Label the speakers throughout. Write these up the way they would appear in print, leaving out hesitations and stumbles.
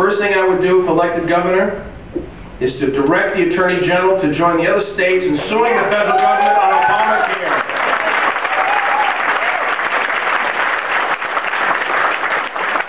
Speaker 1: first thing I would do if elected governor is to direct the Attorney General to join the other states in suing the federal government on Obamacare.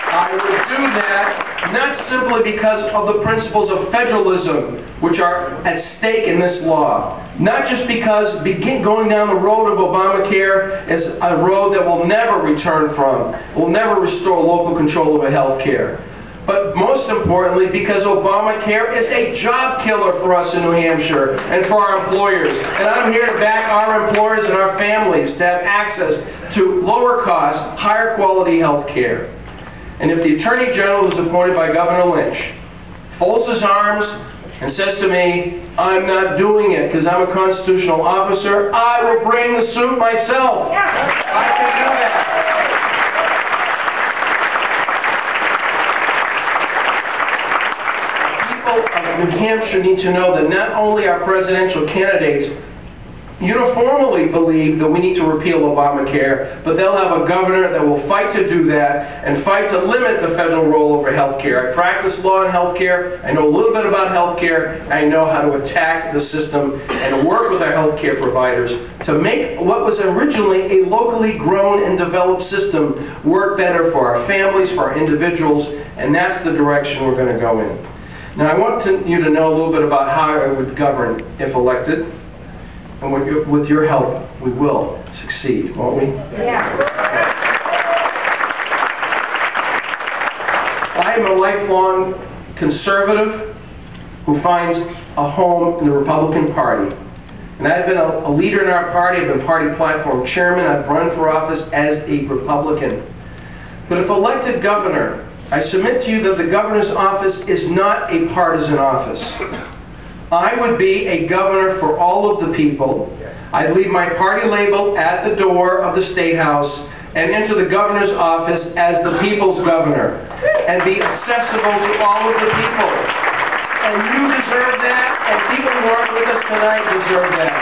Speaker 1: I would do that not simply because of the principles of federalism which are at stake in this law, not just because going down the road of Obamacare is a road that will never return from, will never restore local control over health care, but most importantly because Obamacare is a job killer for us in New Hampshire and for our employers. And I'm here to back our employers and our families to have access to lower cost, higher quality health care. And if the Attorney General who's appointed by Governor Lynch folds his arms and says to me, I'm not doing it because I'm a constitutional officer, I will bring the suit myself. I can do that. People of New Hampshire need to know that not only our presidential candidates uniformly believe that we need to repeal Obamacare, but they'll have a governor that will fight to do that and fight to limit the federal role over health care. I practice law in health care. I know a little bit about health care. I know how to attack the system and work with our health care providers to make what was originally a locally grown and developed system work better for our families, for our individuals, and that's the direction we're going to go in. Now I want you to know a little bit about how I would govern if elected. And with your help, we will succeed, won't we?
Speaker 2: Yeah.
Speaker 1: I am a lifelong conservative who finds a home in the Republican Party. And I've been a leader in our party. I've been party platform chairman. I've run for office as a Republican. But if elected governor, I submit to you that the governor's office is not a partisan office. I would be a governor for all of the people. I'd leave my party label at the door of the State House and enter the governor's office as the people's governor and be accessible to all of the people. And you deserve that, and people who aren't with us tonight deserve that.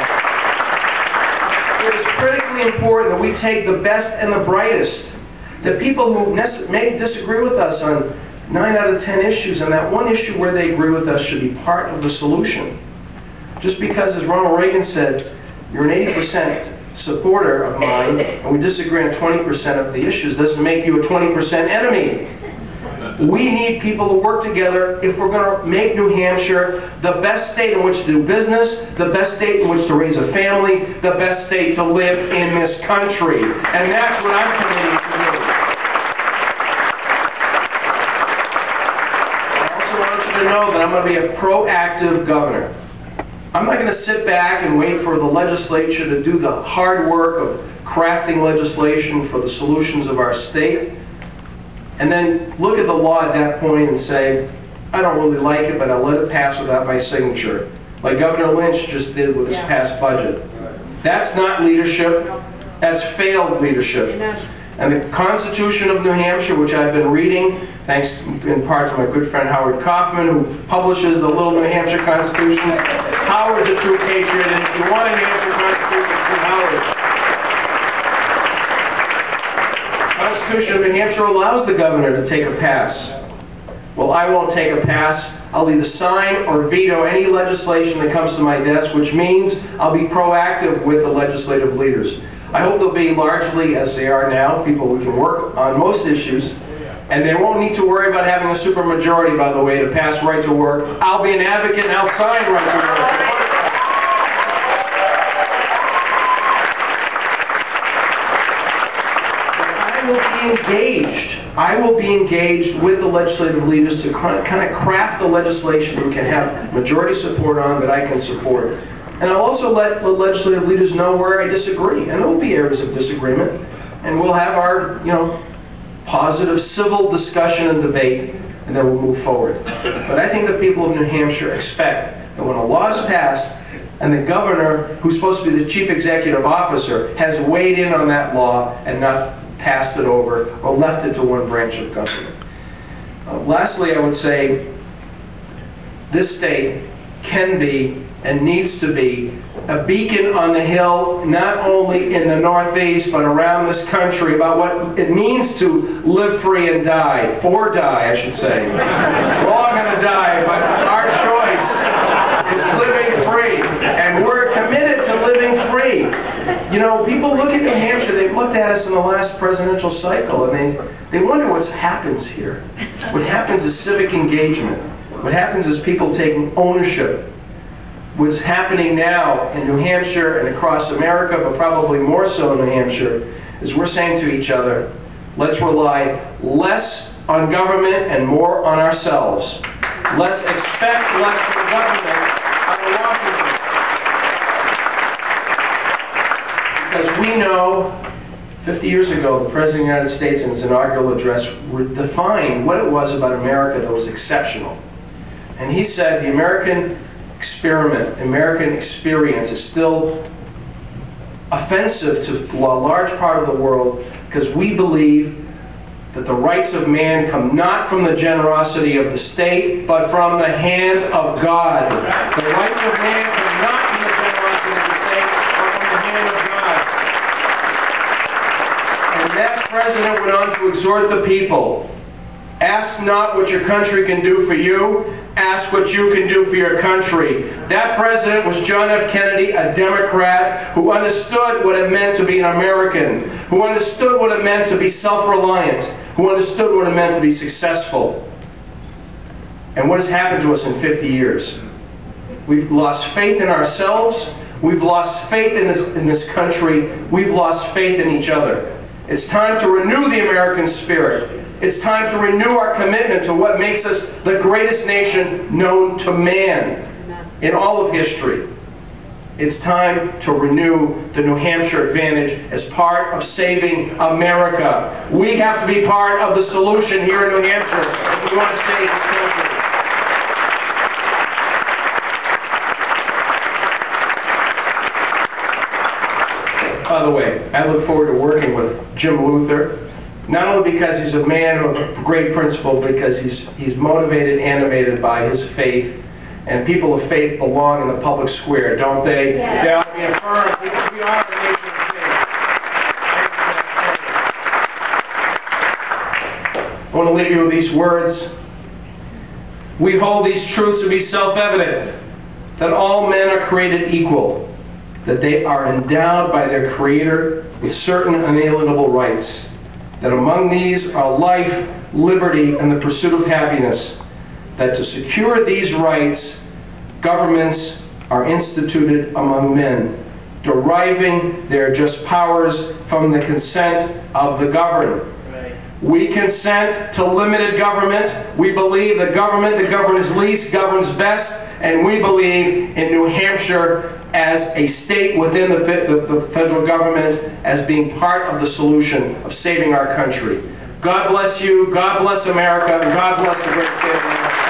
Speaker 1: It is critically important that we take the best and the brightest, the people who may disagree with us on 9 out of 10 issues, and that one issue where they agree with us should be part of the solution. Just because, as Ronald Reagan said, you're an 80% supporter of mine, and we disagree on 20% of the issues, doesn't make you a 20% enemy. We need people to work together if we're going to make New Hampshire the best state in which to do business, the best state in which to raise a family, the best state to live in this country. And that's what I'm committed to do. To know that I'm going to be a proactive governor. I'm not going to sit back and wait for the legislature to do the hard work of crafting legislation for the solutions of our state and then look at the law at that point and say, I don't really like it, but I'll let it pass without my signature, like Governor Lynch just did with his past budget. That's not leadership. That's failed leadership. And the Constitution of New Hampshire, which I've been reading, thanks in part to my good friend Howard Kaufman, who publishes the Little New Hampshire Constitutions. Howard's a true patriot, and if you want a New Hampshire Constitution, see Howard. The Constitution of New Hampshire allows the governor to take a pass. Well, I won't take a pass. I'll either sign or veto any legislation that comes to my desk, which means I'll be proactive with the legislative leaders. I hope they'll be largely, as they are now, people who can work on most issues, and they won't need to worry about having a supermajority, by the way, to pass right to work. I'll be an advocate and I'll sign right to work. I will be engaged. I will be engaged with the legislative leaders to kind of craft the legislation we can have majority support on that I can support. And I'll also let the legislative leaders know where I disagree. And there will be areas of disagreement. And we'll have our, positive civil discussion and debate, and then we'll move forward. But I think the people of New Hampshire expect that when a law is passed and the governor, who's supposed to be the chief executive officer, has weighed in on that law and not passed it over or left it to one branch of government. Lastly, I would say this state can be and needs to be a beacon on the hill, not only in the Northeast, but around this country, about what it means to live free and die, or die, I should say. We're all going to die, but our choice is living free, and we're committed to living free. You know, people look at New Hampshire, they've looked at us in the last presidential cycle, and they wonder what happens here. What happens is civic engagement. What happens is people taking ownership. What's happening now in New Hampshire and across America, but probably more so in New Hampshire, is we're saying to each other, let's rely less on government and more on ourselves. Let's expect less from government out of Washington. Because we know 50 years ago, the President of the United States in his inaugural address defined what it was about America that was exceptional. And he said the American experiment, American experience is still offensive to a large part of the world because we believe that the rights of man come not from the generosity of the state, but from the hand of God. The rights of man come not from the generosity of the state, but from the hand of God. And that president went on to exhort the people, ask not what your country can do for you, ask what you can do for your country. That president was John F. Kennedy, a Democrat who understood what it meant to be an American, who understood what it meant to be self-reliant, who understood what it meant to be successful. And what has happened to us in 50 years? We've lost faith in ourselves. We've lost faith in this country. We've lost faith in each other. It's time to renew the American spirit. It's time to renew our commitment to what makes us the greatest nation known to man in all of history. It's time to renew the New Hampshire advantage as part of saving America. We have to be part of the solution here in New Hampshire if we want to save this country. By the way, I look forward to working with Jim Luthor. Not only because he's a man of great principle, because he's motivated, animated by his faith, and people of faith belong in the public square, don't they? Yeah. They ought to be affirmed because we are the nation of faith. I want to leave you with these words. We hold these truths to be self-evident, that all men are created equal, that they are endowed by their Creator with certain unalienable rights, that among these are life, liberty, and the pursuit of happiness, that to secure these rights, governments are instituted among men, deriving their just powers from the consent of the governed. We consent to limited government. We believe the government that governs least governs best, and we believe in New Hampshire as a state within the federal government as being part of the solution of saving our country. God bless you, God bless America, and God bless the great state of New Hampshire.